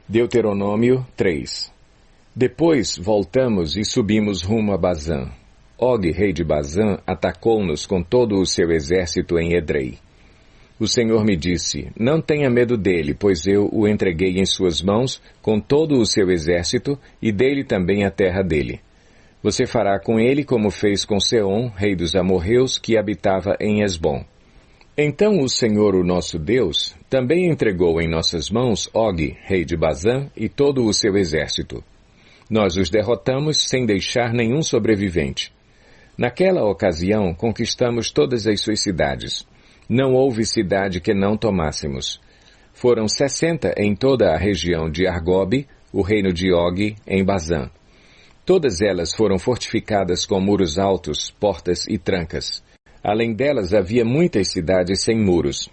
Deuteronômio 3. Depois voltamos e subimos rumo a Bazã. Og, rei de Bazã, atacou-nos com todo o seu exército em Edrei. O Senhor me disse, não tenha medo dele, pois eu o entreguei em suas mãos com todo o seu exército e dei-lhe também a terra dele. Você fará com ele como fez com Seom, rei dos amorreus, que habitava em Hesbom. Então o Senhor, o nosso Deus, também entregou em nossas mãos Og, rei de Bazã, e todo o seu exército. Nós os derrotamos sem deixar nenhum sobrevivente. Naquela ocasião, conquistamos todas as suas cidades. Não houve cidade que não tomássemos. Foram 60 em toda a região de Argobe, o reino de Og, em Bazã. Todas elas foram fortificadas com muros altos, portas e trancas. Além delas, havia muitas cidades sem muros.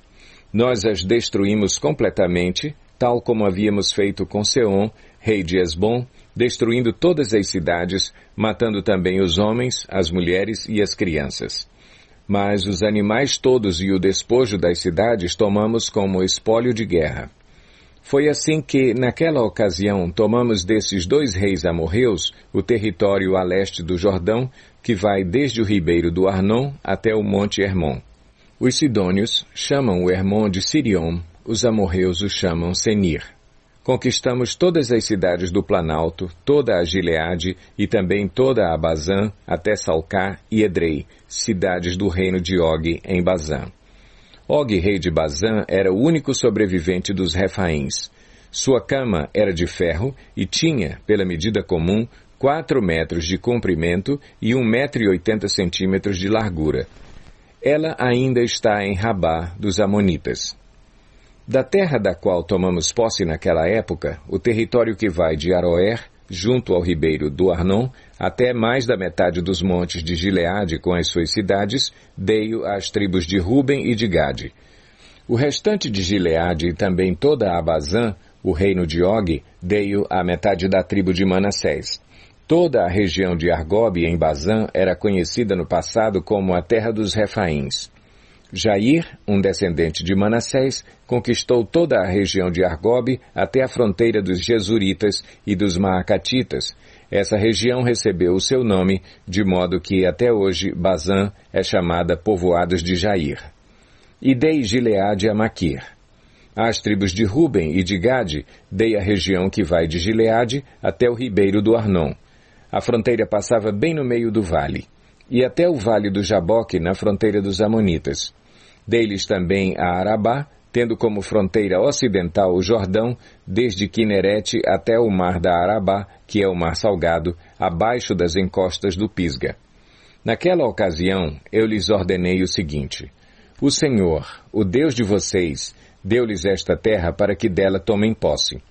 Nós as destruímos completamente, tal como havíamos feito com Seom, rei de Hesbom, destruindo todas as cidades, matando também os homens, as mulheres e as crianças. Mas os animais todos e o despojo das cidades tomamos como espólio de guerra. Foi assim que, naquela ocasião, tomamos desses 2 reis amorreus o território a leste do Jordão, que vai desde o ribeiro do Arnon até o monte Hermon. Os sidônios chamam o Hermon de Siriom, os amorreus o chamam Senir. Conquistamos todas as cidades do Planalto, toda a Gileade e também toda a Bazã, até Salcá e Edrei, cidades do reino de Og em Bazã. Og, rei de Bazã, era o único sobrevivente dos Refaíns. Sua cama era de ferro e tinha, pela medida comum, 4 metros de comprimento e 1,80 m de largura. Ela ainda está em Rabá dos Amonitas. Da terra da qual tomamos posse naquela época, o território que vai de Aroer, junto ao ribeiro do Arnon, até mais da metade dos montes de Gileade com as suas cidades, dei-o às tribos de Ruben e de Gade. O restante de Gileade e também toda a Bazã, o reino de Og, dei-o à metade da tribo de Manassés. Toda a região de Argobe em Bazã era conhecida no passado como a terra dos Refaíns. Jair, um descendente de Manassés, conquistou toda a região de Argobe até a fronteira dos Gesuritas e dos Maacatitas. Essa região recebeu o seu nome, de modo que até hoje Bazã é chamada Povoados de Jair. E dei Gileade a Maquir. Às tribos de Ruben e de Gade, dei a região que vai de Gileade até o ribeiro do Arnon. A fronteira passava bem no meio do vale, e até o vale do Jaboque, na fronteira dos Amonitas. Dei-lhes também a Arabá, tendo como fronteira ocidental o Jordão, desde Quinerete até o mar da Arabá, que é o mar salgado, abaixo das encostas do Pisga. Naquela ocasião, eu lhes ordenei o seguinte: o Senhor, o Deus de vocês, deu-lhes esta terra para que dela tomem posse.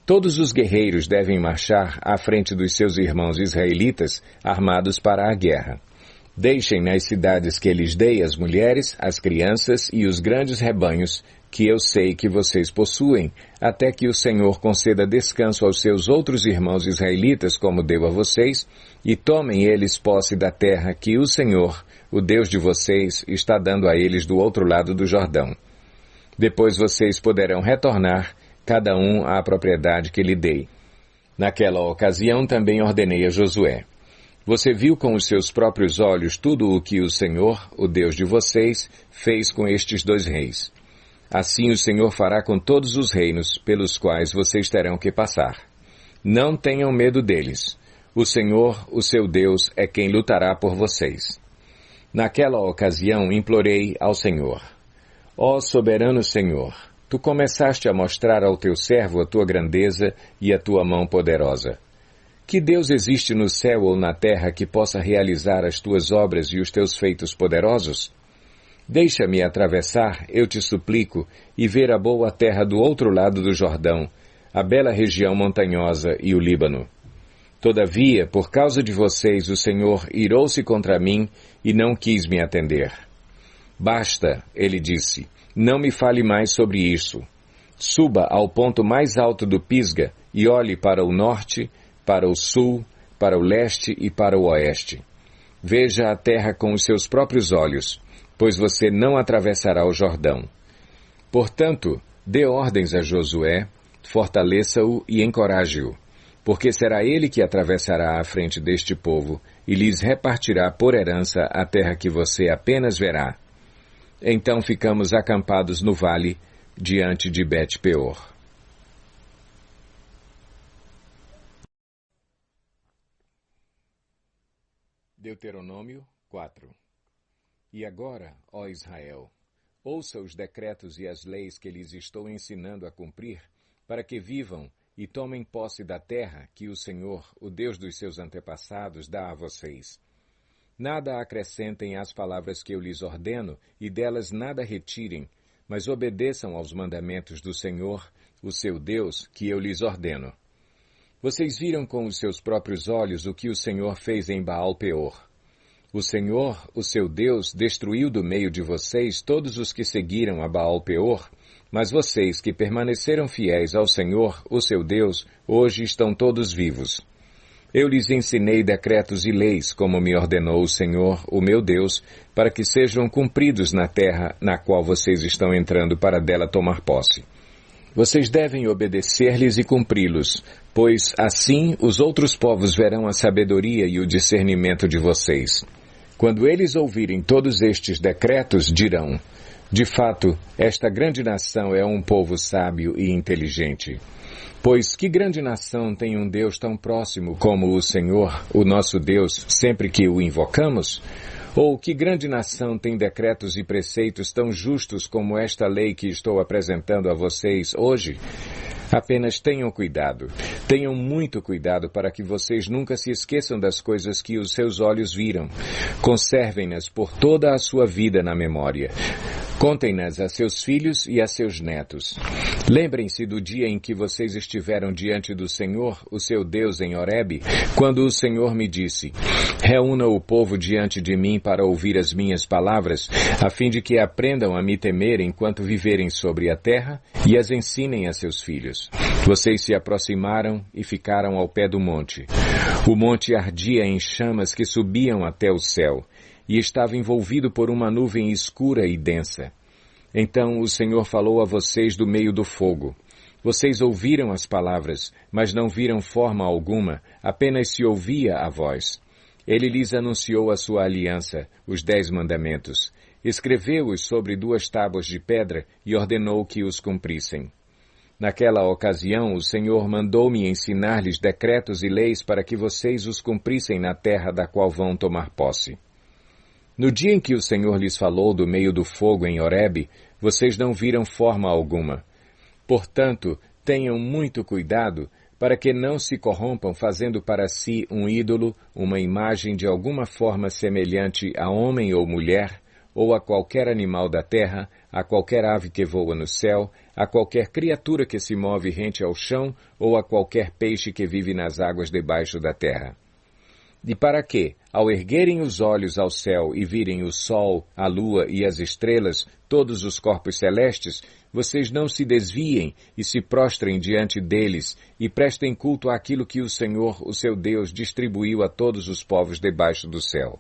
Todos os guerreiros devem marchar à frente dos seus irmãos israelitas, armados para a guerra. Deixem nas cidades que lhes dei as mulheres, as crianças e os grandes rebanhos, que eu sei que vocês possuem, até que o Senhor conceda descanso aos seus outros irmãos israelitas, como deu a vocês, e tomem eles posse da terra que o Senhor, o Deus de vocês, está dando a eles do outro lado do Jordão. Depois vocês poderão retornar, cada um à propriedade que lhe dei. Naquela ocasião também ordenei a Josué: você viu com os seus próprios olhos tudo o que o Senhor, o Deus de vocês, fez com estes 2 reis. Assim o Senhor fará com todos os reinos pelos quais vocês terão que passar. Não tenham medo deles. O Senhor, o seu Deus, é quem lutará por vocês. Naquela ocasião implorei ao Senhor: ó soberano Senhor, tu começaste a mostrar ao teu servo a tua grandeza e a tua mão poderosa. Que Deus existe no céu ou na terra que possa realizar as tuas obras e os teus feitos poderosos? Deixa-me atravessar, eu te suplico, e ver a boa terra do outro lado do Jordão, a bela região montanhosa e o Líbano. Todavia, por causa de vocês, o Senhor irou-se contra mim e não quis me atender. Basta, ele disse, não me fale mais sobre isso. Suba ao ponto mais alto do Pisga e olhe para o norte, para o sul, para o leste e para o oeste. Veja a terra com os seus próprios olhos, pois você não atravessará o Jordão. Portanto, dê ordens a Josué, fortaleça-o e encoraje-o, porque será ele que atravessará à frente deste povo e lhes repartirá por herança a terra que você apenas verá. Então ficamos acampados no vale, diante de Bet-peor. Deuteronômio 4. E agora, ó Israel, ouça os decretos e as leis que lhes estou ensinando a cumprir, para que vivam e tomem posse da terra que o Senhor, o Deus dos seus antepassados, dá a vocês. Nada acrescentem às palavras que eu lhes ordeno, e delas nada retirem, mas obedeçam aos mandamentos do Senhor, o seu Deus, que eu lhes ordeno. Vocês viram com os seus próprios olhos o que o Senhor fez em Baal-peor. O Senhor, o seu Deus, destruiu do meio de vocês todos os que seguiram a Baal-peor, mas vocês que permaneceram fiéis ao Senhor, o seu Deus, hoje estão todos vivos. Eu lhes ensinei decretos e leis, como me ordenou o Senhor, o meu Deus, para que sejam cumpridos na terra na qual vocês estão entrando para dela tomar posse. Vocês devem obedecer-lhes e cumpri-los, pois assim os outros povos verão a sabedoria e o discernimento de vocês. Quando eles ouvirem todos estes decretos, dirão: de fato, esta grande nação é um povo sábio e inteligente. Pois que grande nação tem um Deus tão próximo como o Senhor, o nosso Deus, sempre que o invocamos? Ou que grande nação tem decretos e preceitos tão justos como esta lei que estou apresentando a vocês hoje? Apenas tenham cuidado. Tenham muito cuidado para que vocês nunca se esqueçam das coisas que os seus olhos viram. Conservem-nas por toda a sua vida na memória. Contem-nas a seus filhos e a seus netos. Lembrem-se do dia em que vocês estiveram diante do Senhor, o seu Deus, em Horebe, quando o Senhor me disse: reúna o povo diante de mim para ouvir as minhas palavras, a fim de que aprendam a me temer enquanto viverem sobre a terra e as ensinem a seus filhos. Vocês se aproximaram e ficaram ao pé do monte. O monte ardia em chamas que subiam até o céu, e estava envolvido por uma nuvem escura e densa. Então o Senhor falou a vocês do meio do fogo. Vocês ouviram as palavras, mas não viram forma alguma, apenas se ouvia a voz. Ele lhes anunciou a sua aliança, os 10 mandamentos. Escreveu-os sobre 2 tábuas de pedra e ordenou que os cumprissem. Naquela ocasião, o Senhor mandou-me ensinar-lhes decretos e leis para que vocês os cumprissem na terra da qual vão tomar posse. No dia em que o Senhor lhes falou do meio do fogo em Horebe, vocês não viram forma alguma. Portanto, tenham muito cuidado para que não se corrompam fazendo para si um ídolo, uma imagem de alguma forma semelhante a homem ou mulher, ou a qualquer animal da terra, a qualquer ave que voa no céu, a qualquer criatura que se move rente ao chão, ou a qualquer peixe que vive nas águas debaixo da terra. E para que, ao erguerem os olhos ao céu e virem o sol, a lua e as estrelas, todos os corpos celestes, vocês não se desviem e se prostrem diante deles e prestem culto àquilo que o Senhor, o seu Deus, distribuiu a todos os povos debaixo do céu.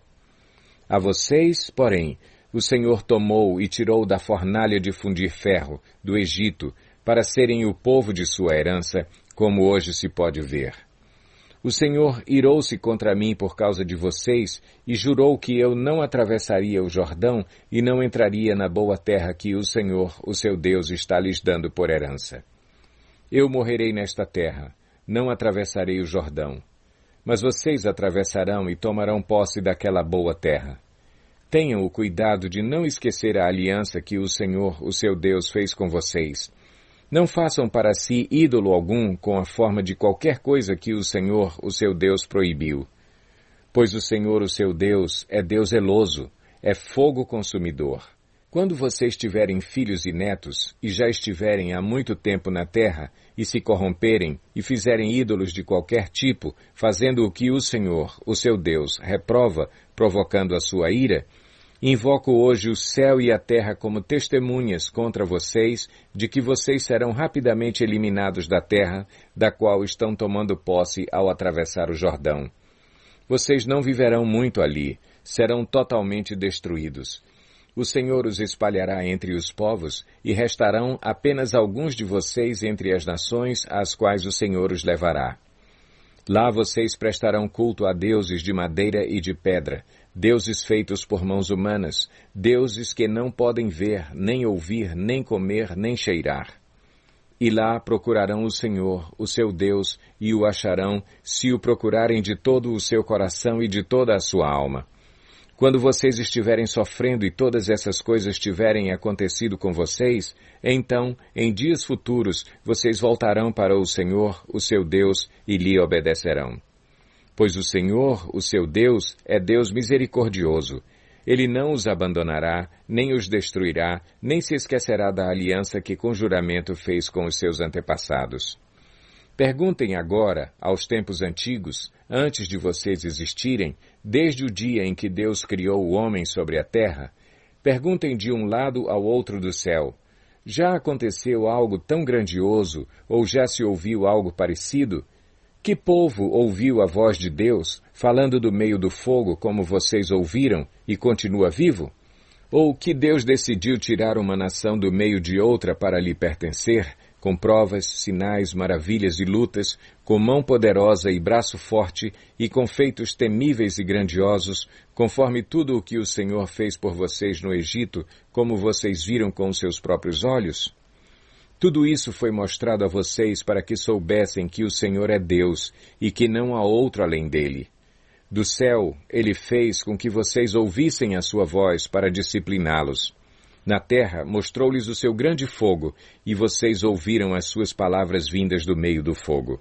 A vocês, porém, o Senhor tomou e tirou da fornalha de fundir ferro, do Egito, para serem o povo de sua herança, como hoje se pode ver. O Senhor irou-se contra mim por causa de vocês e jurou que eu não atravessaria o Jordão e não entraria na boa terra que o Senhor, o seu Deus, está lhes dando por herança. Eu morrerei nesta terra, não atravessarei o Jordão. Mas vocês atravessarão e tomarão posse daquela boa terra. Tenham o cuidado de não esquecer a aliança que o Senhor, o seu Deus, fez com vocês. Não façam para si ídolo algum com a forma de qualquer coisa que o Senhor, o seu Deus, proibiu. Pois o Senhor, o seu Deus, é Deus zeloso, é fogo consumidor. Quando vocês tiverem filhos e netos, e já estiverem há muito tempo na terra, e se corromperem, e fizerem ídolos de qualquer tipo, fazendo o que o Senhor, o seu Deus, reprova, provocando a sua ira, invoco hoje o céu e a terra como testemunhas contra vocês de que vocês serão rapidamente eliminados da terra, da qual estão tomando posse ao atravessar o Jordão. Vocês não viverão muito ali, serão totalmente destruídos. O Senhor os espalhará entre os povos, e restarão apenas alguns de vocês entre as nações às quais o Senhor os levará. Lá vocês prestarão culto a deuses de madeira e de pedra, deuses feitos por mãos humanas, deuses que não podem ver, nem ouvir, nem comer, nem cheirar. E lá procurarão o Senhor, o seu Deus, e o acharão, se o procurarem de todo o seu coração e de toda a sua alma. Quando vocês estiverem sofrendo e todas essas coisas tiverem acontecido com vocês, então, em dias futuros, vocês voltarão para o Senhor, o seu Deus, e lhe obedecerão. Pois o Senhor, o seu Deus, é Deus misericordioso. Ele não os abandonará, nem os destruirá, nem se esquecerá da aliança que com juramento fez com os seus antepassados. Perguntem agora, aos tempos antigos, antes de vocês existirem, desde o dia em que Deus criou o homem sobre a terra, perguntem de um lado ao outro do céu, já aconteceu algo tão grandioso, ou já se ouviu algo parecido? Que povo ouviu a voz de Deus, falando do meio do fogo como vocês ouviram, e continua vivo? Ou que Deus decidiu tirar uma nação do meio de outra para lhe pertencer, com provas, sinais, maravilhas e lutas, com mão poderosa e braço forte, e com feitos temíveis e grandiosos, conforme tudo o que o Senhor fez por vocês no Egito, como vocês viram com seus próprios olhos? Tudo isso foi mostrado a vocês para que soubessem que o Senhor é Deus, e que não há outro além dele. Do céu, ele fez com que vocês ouvissem a sua voz para discipliná-los. Na terra, mostrou-lhes o seu grande fogo, e vocês ouviram as suas palavras vindas do meio do fogo.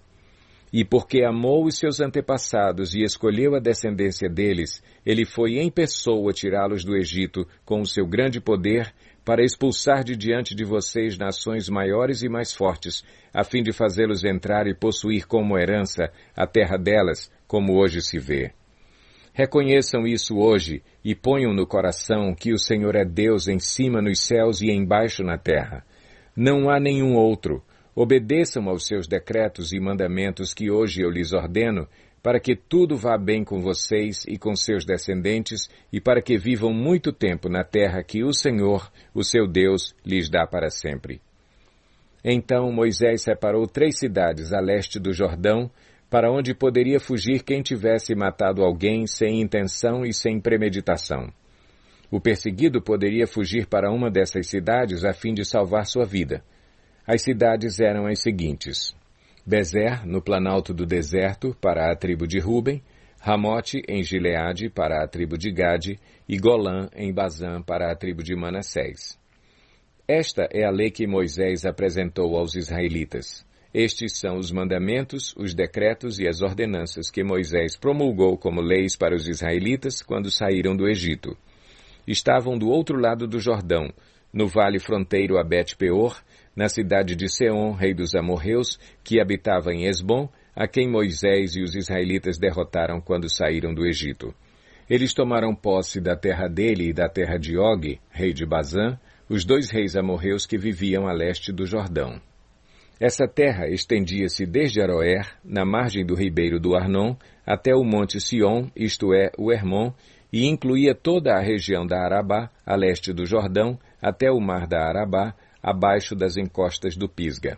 E porque amou os seus antepassados e escolheu a descendência deles, ele foi em pessoa tirá-los do Egito com o seu grande poder, para expulsar de diante de vocês nações maiores e mais fortes, a fim de fazê-los entrar e possuir como herança a terra delas, como hoje se vê. Reconheçam isso hoje e ponham no coração que o Senhor é Deus em cima nos céus e embaixo na terra. Não há nenhum outro. Obedeçam aos seus decretos e mandamentos que hoje eu lhes ordeno, para que tudo vá bem com vocês e com seus descendentes, e para que vivam muito tempo na terra que o Senhor, o seu Deus, lhes dá para sempre. Então Moisés separou 3 cidades a leste do Jordão, para onde poderia fugir quem tivesse matado alguém sem intenção e sem premeditação. O perseguido poderia fugir para uma dessas cidades a fim de salvar sua vida. As cidades eram as seguintes: Bezer, no planalto do deserto, para a tribo de Ruben, Ramote, em Gileade, para a tribo de Gade, e Golã, em Bazã, para a tribo de Manassés. Esta é a lei que Moisés apresentou aos israelitas. Estes são os mandamentos, os decretos e as ordenanças que Moisés promulgou como leis para os israelitas quando saíram do Egito. Estavam do outro lado do Jordão, no vale fronteiro a Bet-peor, na cidade de Seom, rei dos amorreus, que habitava em Esbom, a quem Moisés e os israelitas derrotaram quando saíram do Egito. Eles tomaram posse da terra dele e da terra de Og, rei de Bazã, os 2 reis amorreus que viviam a leste do Jordão. Essa terra estendia-se desde Aroer, na margem do ribeiro do Arnon, até o monte Sion, isto é, o Hermon, e incluía toda a região da Arabá, a leste do Jordão, até o mar da Arabá, abaixo das encostas do Pisga.